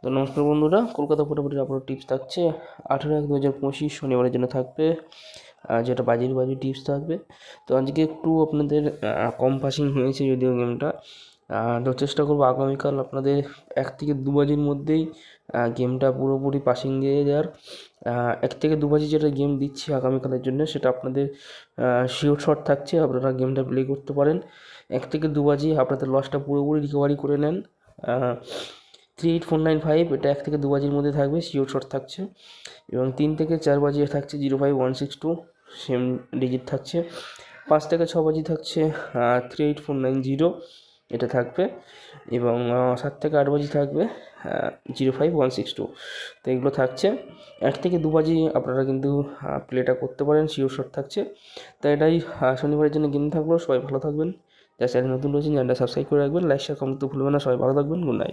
তো নমস্কার বন্ধুরা, কলকাতা ফটোফটির আপনার টিপস থাকছে 18/1/2025 শনিবারের জন্য থাকবে, যেটা বাজি টিপস থাকবে। তো আজকে একটু আপনাদের কম পাসিং হয়েছে যদিও গেমটা, তো চেষ্টা করবো আগামীকাল আপনাদের 1 থেকে 2 বাজির মধ্যেই গেমটা পুরোপুরি পাসিং দিয়ে দেওয়ার। 1 থেকে 2 বাজি যেটা গেম দিচ্ছি আগামীকালের জন্য, সেটা আপনাদের শিওর শট থাকছে, আপনারা গেমটা প্লে করতে পারেন। 1 থেকে 2 বাজি আপনাদের লসটা পুরোপুরি রিকভারি করে নেন। 38495 এটা 1 থেকে 2 বাজির মধ্যে থাকবে, শিওর শট থাকছে। এবং 3 থেকে 4 বাজি থাকছে 05162, সেম ডিজিট থাকছে। 5 থেকে 6 বাজি থাকছে 38490, এটা থাকবে। এবং 7 থেকে 8 বাজি থাকবে 05162। তো এগুলো থাকছে। 1 থেকে 2 বাজি আপনারা কিন্তু প্লেটা করতে পারেন, শিওর শট থাকছে। তো এটাই শনিবারের জন্য গেম থাকলো। সবাই ভালো থাকবেন। যারা চ্যানেল নতুন রয়েছেন চ্যানেলটা সাবস্ক্রাইব করে রাখবেন, লাইক শেয়ার কমেন্ট তো ভুলবেন না। সবাই ভালো থাকবেন, গুড নাইট।